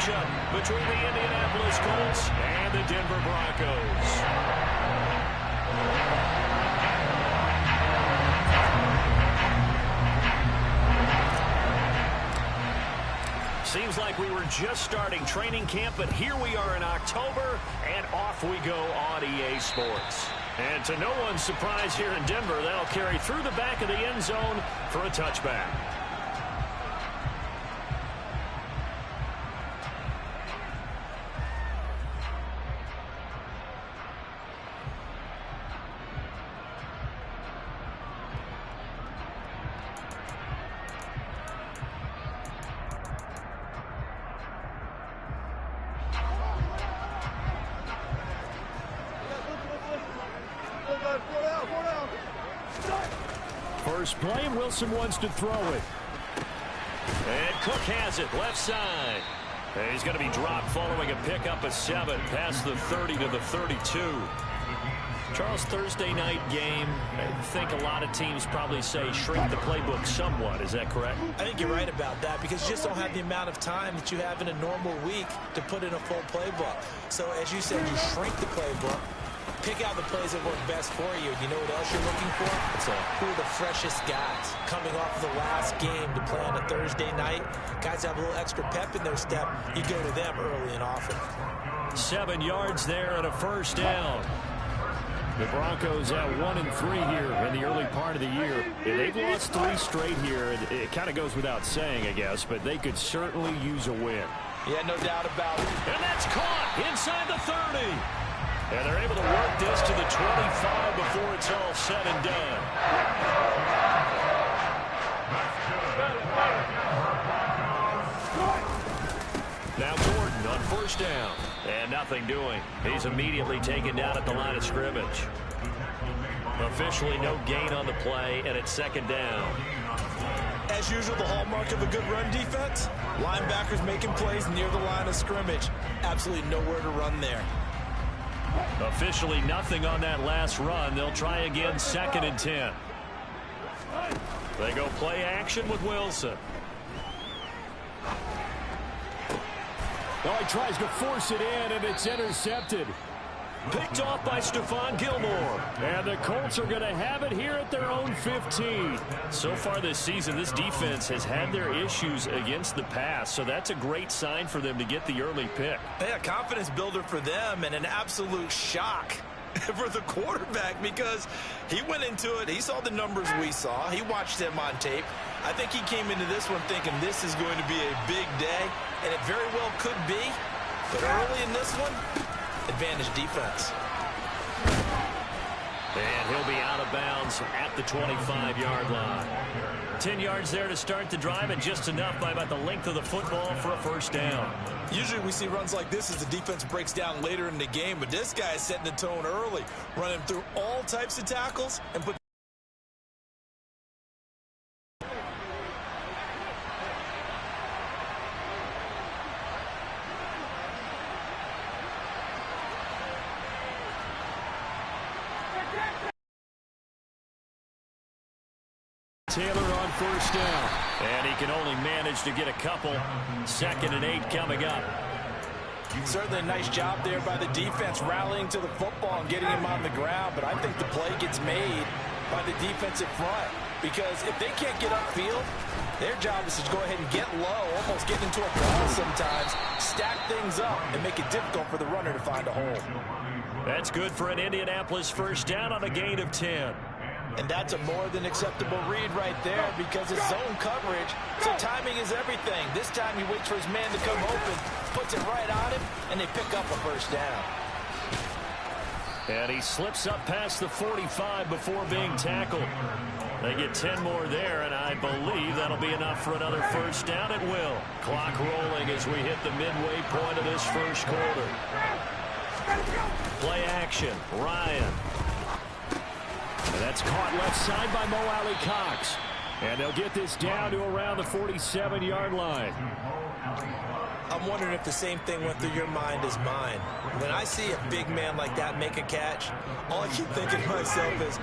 matchup between the Indianapolis Colts and the Denver Broncos. Seems like we were just starting training camp, but here we are in October, and off we go on EA Sports. And to no one's surprise here in Denver, that'll carry through the back of the end zone for a touchback. First play, and Wilson wants to throw it. And Cook has it, left side. And he's going to be dropped following a pickup of 7 past the 30 to the 32. Charles, Thursday night game, I think a lot of teams probably say shrink the playbook somewhat. Is that correct? I think you're right about that because you just don't have the amount of time that you have in a normal week to put in a full playbook. So as you said, you shrink the playbook. Pick out the plays that work best for you. You know what else you're looking for? Who are the freshest guys coming off of the last game to play on a Thursday night? Guys have a little extra pep in their step. You go to them early and often. 7 yards there and a first down. The Broncos at 1-3 here in the early part of the year. They've lost 3 straight here. It kind of goes without saying, I guess, but they could certainly use a win. Yeah, no doubt about it. And that's caught inside the 30. And they're able to work this to the 25 before it's all said and done. Now Gordon on first down. And nothing doing. He's immediately taken down at the line of scrimmage. Officially no gain on the play, and it's second down. As usual, the hallmark of a good run defense, linebackers making plays near the line of scrimmage. Absolutely nowhere to run there. Officially nothing on that last run. They'll try again, 2nd and 10. They go play action with Wilson. Now he tries to force it in, and it's intercepted. Picked off by Stephon Gilmore. And the Colts are going to have it here at their own 15. So far this season, this defense has had their issues against the pass, so that's a great sign for them to get the early pick. Yeah, confidence builder for them and an absolute shock for the quarterback because he went into it. He saw the numbers we saw. He watched them on tape. I think he came into this one thinking this is going to be a big day, and it very well could be. But early in this one, advantage defense. And he'll be out of bounds at the 25-yard line. 10 yards there to start the drive, and just enough by about the length of the football for a first down. Usually we see runs like this as the defense breaks down later in the game, but this guy is setting the tone early, running through all types of tackles and put Taylor on first down. And he can only manage to get a couple. 2nd and 8 coming up. Certainly a nice job there by the defense rallying to the football and getting him on the ground. But I think the play gets made by the defensive front. Because if they can't get upfield, their job is to go ahead and get low, almost get into a ball sometimes, stack things up, and make it difficult for the runner to find a hole. That's good for an Indianapolis first down on a gain of 10. And that's a more than acceptable read right there because it's zone coverage, so timing is everything. This time he waits for his man to come open, puts it right on him, and they pick up a first down. And he slips up past the 45 before being tackled. They get 10 more there, and I believe that'll be enough for another first down at will. Clock rolling as we hit the midway point of this first quarter. Play action, Ryan. And that's caught left side by Mo Alley-Cox. And they'll get this down to around the 47-yard line. I'm wondering if the same thing went through your mind as mine. When I see a big man like that make a catch, all I keep thinking to myself is,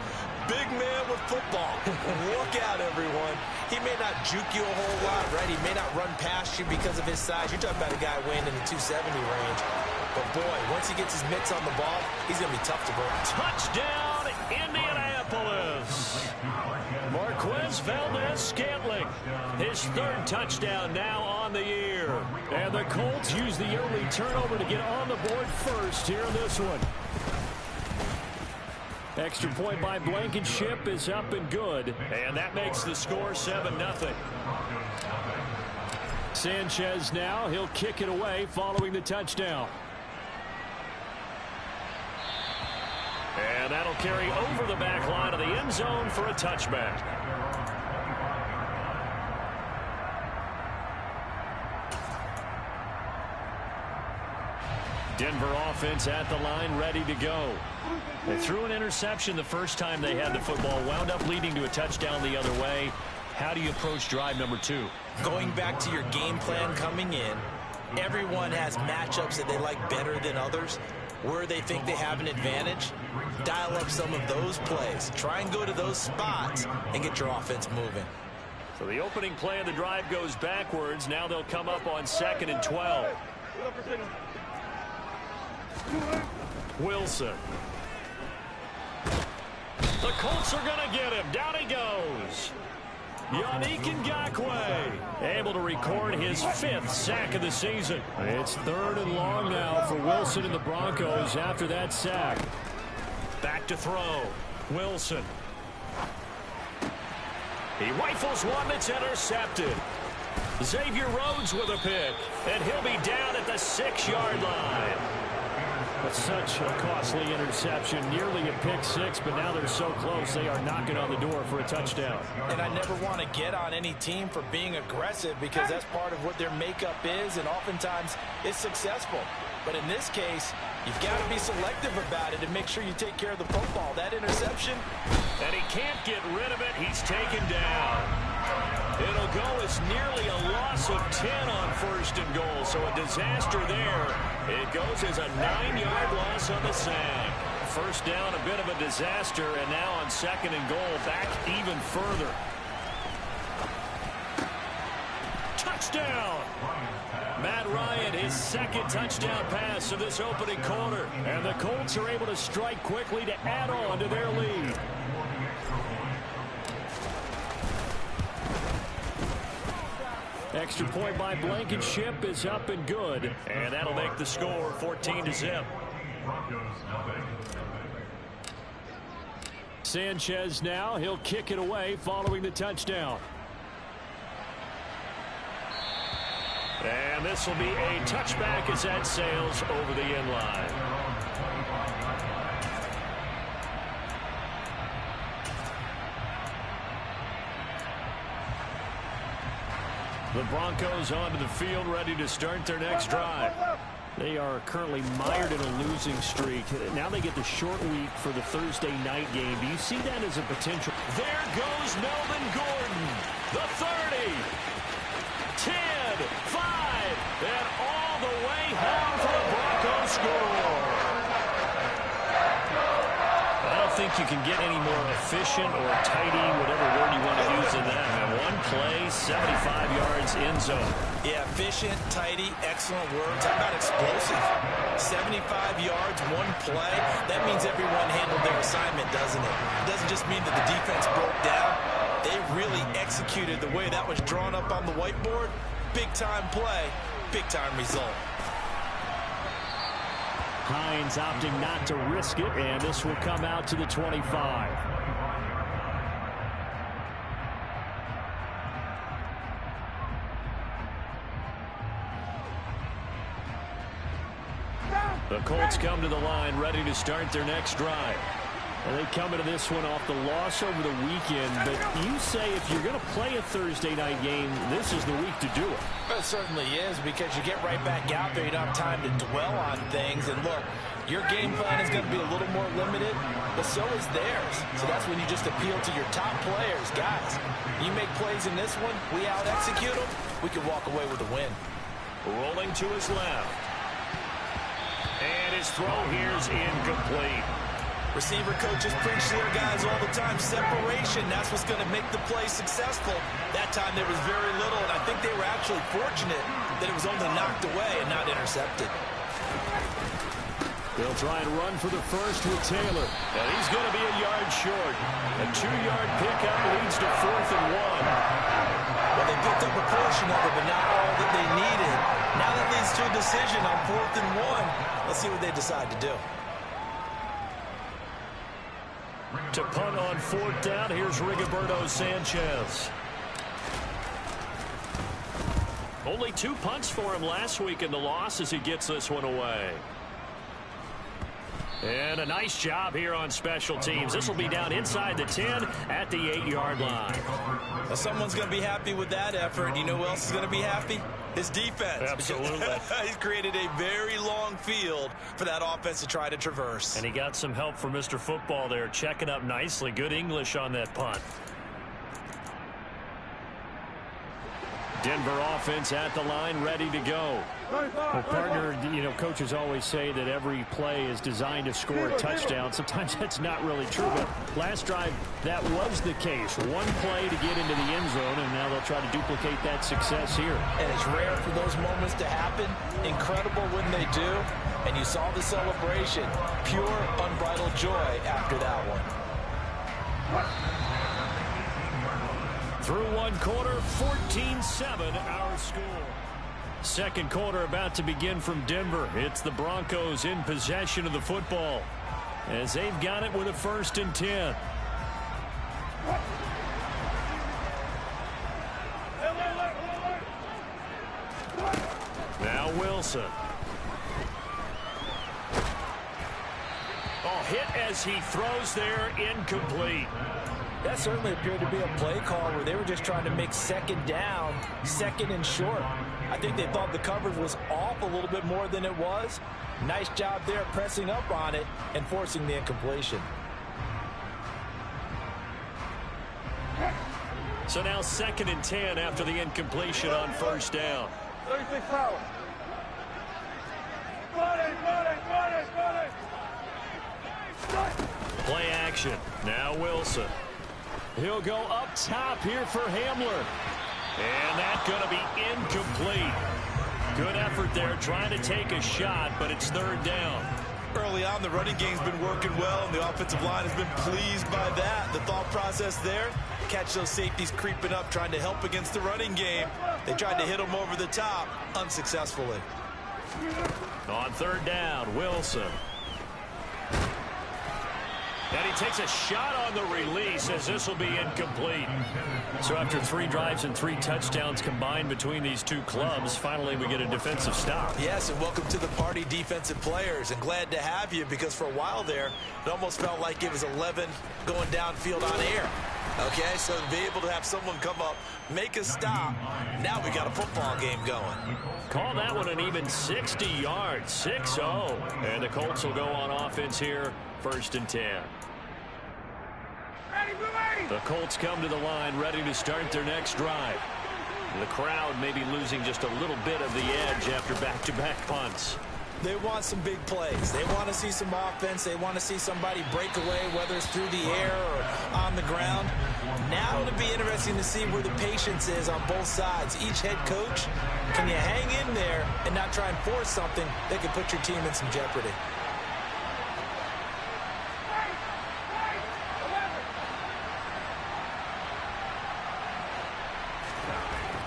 big man with football. Look out, everyone. He may not juke you a whole lot, right? He may not run past you because of his size. You're talking about a guy weighing in the 270 range. But, boy, once he gets his mitts on the ball, he's going to be tough to break. Touchdown, Indianapolis. Marquez Valdez-Scantling, his third touchdown now on the year. And the Colts use the early turnover to get on the board first here in this one. Extra point by Blankenship is up and good. And that makes the score 7-0. Sanchez now, he'll kick it away following the touchdown. And that'll carry over the back line of the end zone for a touchback. Denver offense at the line, ready to go. They threw an interception the first time they had the football, wound up leading to a touchdown the other way. How do you approach drive number 2? Going back to your game plan coming in, everyone has matchups that they like better than others. Where they think they have an advantage, dial up some of those plays. Try and go to those spots and get your offense moving. So the opening play of the drive goes backwards. Now they'll come up on 2nd and 12. Wilson. The Colts are going to get him. Down he goes. Yannick Ngakoue able to record his 5th sack of the season. It's 3rd and long now for Wilson and the Broncos after that sack. Back to throw. Wilson. He rifles one that's intercepted. Xavier Rhodes with a pick, and he'll be down at the 6-yard line. That's such a costly interception, nearly a pick six, but now they're so close they are knocking on the door for a touchdown. And I never want to get on any team for being aggressive because that's part of what their makeup is, and oftentimes it's successful. But in this case, you've got to be selective about it and make sure you take care of the football. That interception. And he can't get rid of it. He's taken down. It'll go as nearly a loss of 10 on 1st and goal. So a disaster there. It goes as a 9-yard loss on the sack. First down, a bit of a disaster. And now on 2nd and goal, back even further. Touchdown! Matt Ryan, his 2nd touchdown pass of this opening quarter. And the Colts are able to strike quickly to add on to their lead. Extra point by Blankenship is up and good. And that'll make the score 14-0. Sanchez now, he'll kick it away following the touchdown. And this will be a touchback as that sails over the end line. The Broncos onto the field, ready to start their next drive. They are currently mired in a losing streak. Now they get the short week for the Thursday night game. Do you see that as a potential? There goes Melvin Gordon. The 30. 10, 5, and all the way home for the Broncos score. I don't think you can get any more efficient or tidy, whatever word you want to use in that. One play, 75 yards, end zone. Yeah, efficient, tidy, excellent words. How about explosive? 75 yards, one play. That means everyone handled their assignment, doesn't it? It doesn't just mean that the defense broke down. They really executed the way that was drawn up on the whiteboard. Big-time play, big-time result. Hines opting not to risk it, and this will come out to the 25. The Colts come to the line, ready to start their next drive. And they come into this one off the loss over the weekend, but you say if you're going to play a Thursday night game, this is the week to do it. It certainly is, because you get right back out there. You don't have time to dwell on things. And look, your game plan is going to be a little more limited, but so is theirs. So that's when you just appeal to your top players. Guys, you make plays in this one, we out-execute them, we can walk away with a win. Rolling to his left. And his throw here's incomplete. Receiver coaches preach to their guys all the time. Separation, that's what's going to make the play successful. That time there was very little, and I think they were actually fortunate that it was only knocked away and not intercepted. They'll try and run for the first with Taylor. And he's going to be a yard short. A 2-yard pickup leads to 4th and 1. Well, they picked up a portion of it, but not all that they needed. Now that leads to a decision on 4th and 1. Let's see what they decide to do. To punt on 4th down, here's Rigoberto Sanchez. Only 2 punts for him last week in the loss as he gets this one away. And a nice job here on special teams. This will be down inside the 10 at the 8-yard line. Now, someone's going to be happy with that effort. You know who else is going to be happy? His defense. Absolutely. He's created a very long field for that offense to try to traverse. And he got some help from Mr. Football there, checking up nicely. Good English on that punt. Denver offense at the line, ready to go. Well, partner, you know, coaches always say that every play is designed to score a touchdown. Sometimes that's not really true, but last drive, that was the case. One play to get into the end zone, and now they'll try to duplicate that success here. And it's rare for those moments to happen. Incredible when they do. And you saw the celebration. Pure, unbridled joy after that one. Through one quarter, 14-7 our score. Second quarter about to begin from Denver. It's the Broncos in possession of the football as they've got it with a 1st and 10. Now Wilson. Oh, hit as he throws there, incomplete. That certainly appeared to be a play call where they were just trying to make 2nd down, 2nd and short. I think they thought the coverage was off a little bit more than it was. Nice job there pressing up on it and forcing the incompletion. So now 2nd and 10 after the incompletion on 1st down. 36 foul. Play action. Now Wilson. He'll go up top here for Hamler. And that's going to be incomplete. Good effort there trying to take a shot, but it's 3rd down. Early on, the running game's been working well, and the offensive line has been pleased by that. The thought process there, catch those safeties creeping up, trying to help against the running game. They tried to hit them over the top, unsuccessfully. On 3rd down, Wilson. And he takes a shot on the release as this will be incomplete. So after 3 drives and 3 touchdowns combined between these two clubs, finally we get a defensive stop. Yes, and welcome to the party, defensive players. And glad to have you because for a while there, it almost felt like it was 11 going downfield on air. Okay, so to be able to have someone come up, make a stop, now we got a football game going. Call that one an even 60 yards, 6-0. And the Colts will go on offense here, 1st and 10. The Colts come to the line ready to start their next drive. The crowd may be losing just a little bit of the edge after back-to-back punts. They want some big plays. They want to see some offense. They want to see somebody break away, whether it's through the air or on the ground. Now it'll be interesting to see where the patience is on both sides. Each head coach, can you hang in there and not try and force something that could put your team in some jeopardy?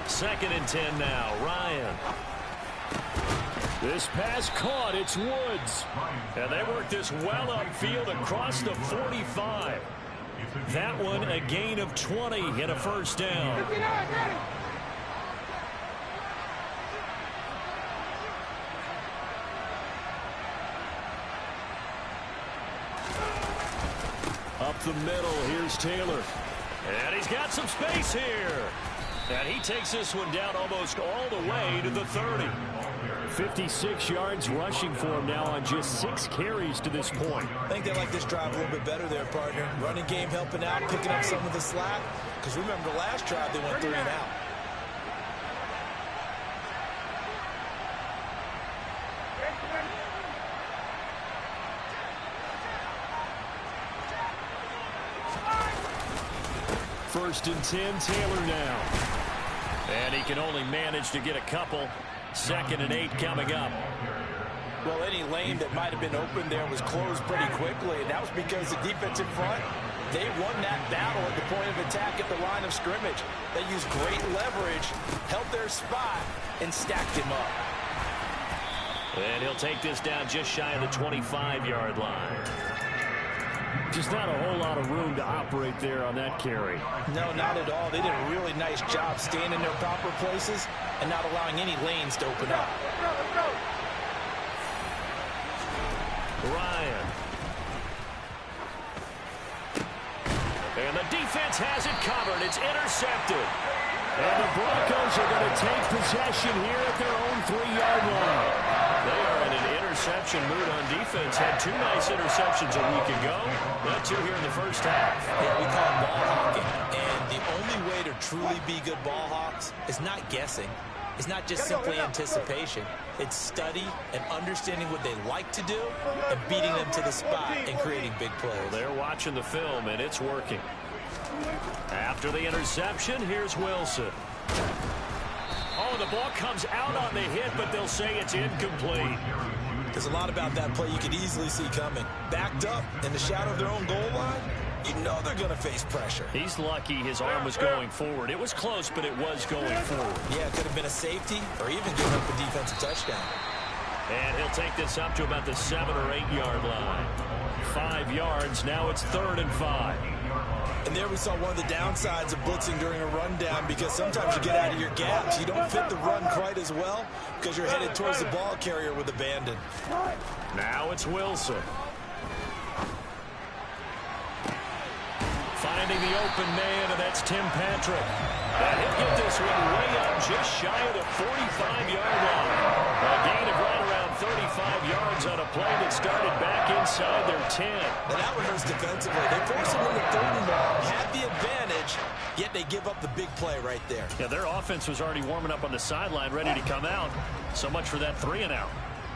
Second and 10 now. Ryan. This pass caught. It's Woods. And they work this well upfield across the 45. That one a gain of 20 and a 1st down. Up the middle, here's Taylor. And he's got some space here. And he takes this one down almost all the way to the 30. 56 yards rushing for him now on just 6 carries to this point. I think they like this drive a little bit better there, partner. Running game helping out, picking up some of the slack. Because remember, the last drive they went 3 and out. first and 10. Taylor now. And he can only manage to get a couple. 2nd and 8 coming up. Well, any lane that might have been open there was closed pretty quickly, and that was because the defense in front, they won that battle at the point of attack at the line of scrimmage. They used great leverage, held their spot, and stacked him up. And he'll take this down just shy of the 25-yard line. Just not a whole lot of room to operate there on that carry. No, not at all. They did a really nice job staying in their proper places and not allowing any lanes to open up. Ryan. And the defense has it covered. It's intercepted. And the Broncos are going to take possession here at their own 3-yard line. They are in an interception mood on defense. Had 2 nice interceptions a week ago. Not 2 here in the first half. Yeah, we call it ball hawking. And the only way to truly be good ball hawks is not guessing. It's not just simply anticipation. It's study and understanding what they like to do and beating them to the spot and creating big plays. Well, they're watching the film, and it's working. After the interception, here's Wilson. Oh, the ball comes out on the hit, but they'll say it's incomplete. There's a lot about that play you could easily see coming. Backed up in the shadow of their own goal line, you know they're going to face pressure. He's lucky his arm was going forward. It was close, but it was going forward. Yeah, it could have been a safety or even giving up a defensive touchdown. And he'll take this up to about the 7 or 8 yard line. 5 yards. Now it's 3rd and 5. And there we saw one of the downsides of blitzing during a rundown, because sometimes you get out of your gaps. You don't fit the run quite as well because you're headed towards the ball carrier with abandon. Now it's Wilson. Finding the open man, and that's Tim Patrick. And he'll get this one way up just shy of the 45-yard line. A gain of right around 35 yards on a play that started back inside their 10. Now that one hurts defensively. They forced him into 3rd and long, had the advantage, yet they give up the big play right there. Yeah, their offense was already warming up on the sideline, ready to come out. So much for that 3 and out.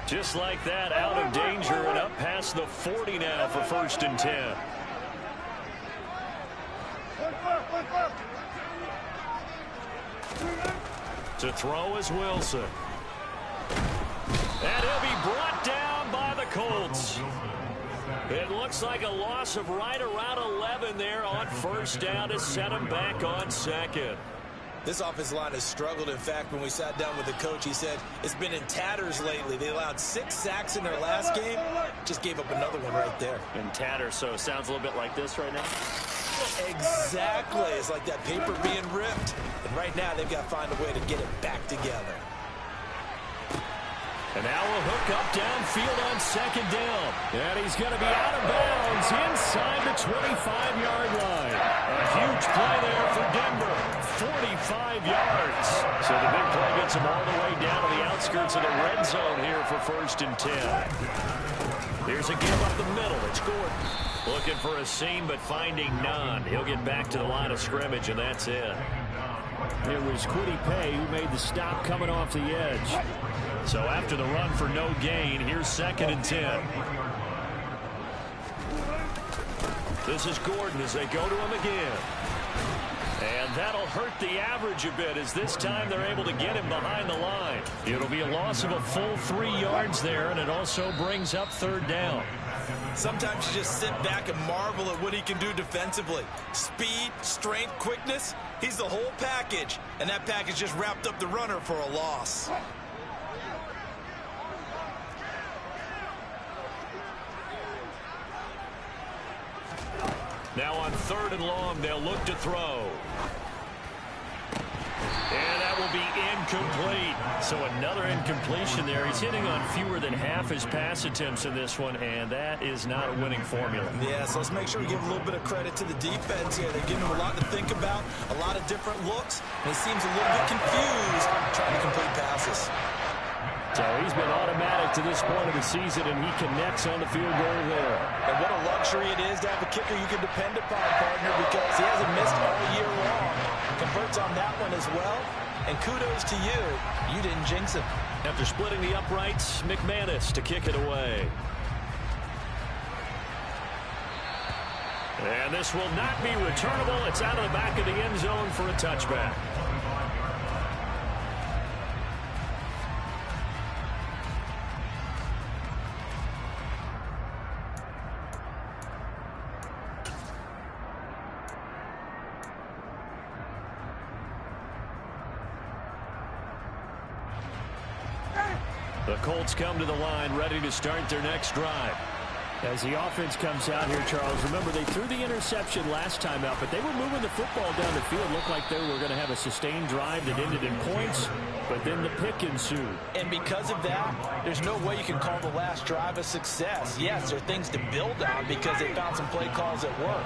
Just like that, out of danger and up past the 40 now for 1st and 10. To throw is Wilson. And he'll be brought down by the Colts. It looks like a loss of right around 11 there on 1st down to set him back on 2nd. This offensive line has struggled. In fact, when we sat down with the coach, he said it's been in tatters lately. They allowed 6 sacks in their last game. Just gave up another one right there. In tatters, so it sounds a little bit like this right now. Exactly. It's like that paper being ripped. And right now, they've got to find a way to get it back together. And now a hook up downfield on 2nd down. And he's going to be out of bounds inside the 25-yard line. A huge play there for Denver. 45 yards. So the big play gets him all the way down to the outskirts of the red zone here for 1st and 10. Here's a give up the middle. It's Gordon. Looking for a seam, but finding none. He'll get back to the line of scrimmage, and that's it. It was Kwity Paye who made the stop coming off the edge. So after the run for no gain, here's 2nd and 10. This is Gordon as they go to him again. And that'll hurt the average a bit, as this time they're able to get him behind the line. It'll be a loss of a full 3 yards there, and it also brings up 3rd down. Sometimes you just sit back and marvel at what he can do defensively. Speed, strength, quickness, he's the whole package. And that package just wrapped up the runner for a loss. Now on 3rd and long, they'll look to throw. And that will be incomplete. So another incompletion there. He's hitting on fewer than half his pass attempts in this one, and that is not a winning formula. Yeah, so let's make sure we give a little bit of credit to the defense here. They're giving him a lot to think about, a lot of different looks, and he seems a little bit confused trying to complete passes. So he's been automatic to this point of the season, and he connects on the field goal there. And what a luxury it is to have a kicker you can depend upon, partner, because he hasn't missed all year long. Converts on that one as well. And kudos to you. You didn't jinx him. After splitting the uprights, McManus to kick it away. And this will not be returnable. It's out of the back of the end zone for a touchback. The Colts come to the line, ready to start their next drive. As the offense comes out here, Charles, remember they threw the interception last time out, but they were moving the football down the field. Looked like they were going to have a sustained drive that ended in points, but then the pick ensued. And because of that, there's no way you can call the last drive a success. Yes, there are things to build on because they found some play calls that work.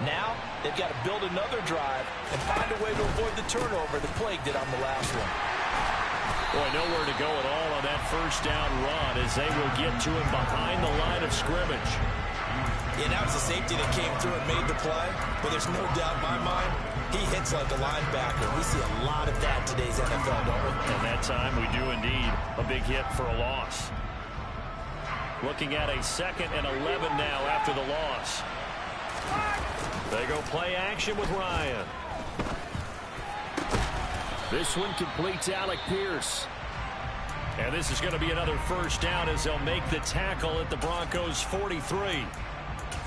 Now, they've got to build another drive and find a way to avoid the turnover that plagued it on the last one. Boy, nowhere to go at all on that first down run as they will get to him behind the line of scrimmage. Yeah, that was a safety that came through and made the play, but there's no doubt in my mind, he hits like a linebacker. We see a lot of that in today's NFL, don't we? And that time we do indeed. A big hit for a loss. Looking at a 2nd and 11 now after the loss. They go play action with Ryan. This one completes Alec Pierce. And this is going to be another first down as they'll make the tackle at the Broncos 43.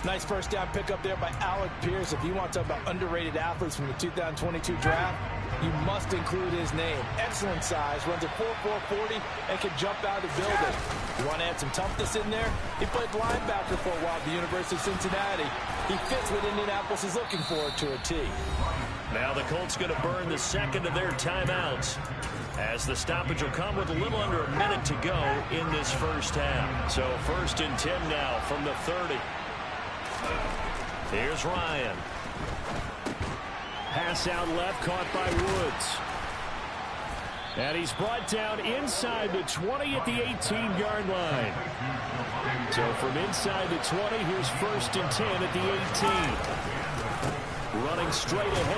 Nice first down pickup there by Alec Pierce. If you want to talk about underrated athletes from the 2022 draft, you must include his name. Excellent size, runs a 4.4 40, and can jump out of the building. You want to add some toughness in there? He played linebacker for a while at the University of Cincinnati. He fits what Indianapolis is looking for to a T. Now the Colts going to burn the second of their timeouts as the stoppage will come with a little under a minute to go in this first half. So 1st and 10 now from the 30. Here's Ryan. Pass out left, caught by Woods. And he's brought down inside the 20 at the 18-yard line. So from inside the 20, here's 1st and 10 at the 18. Running straight ahead.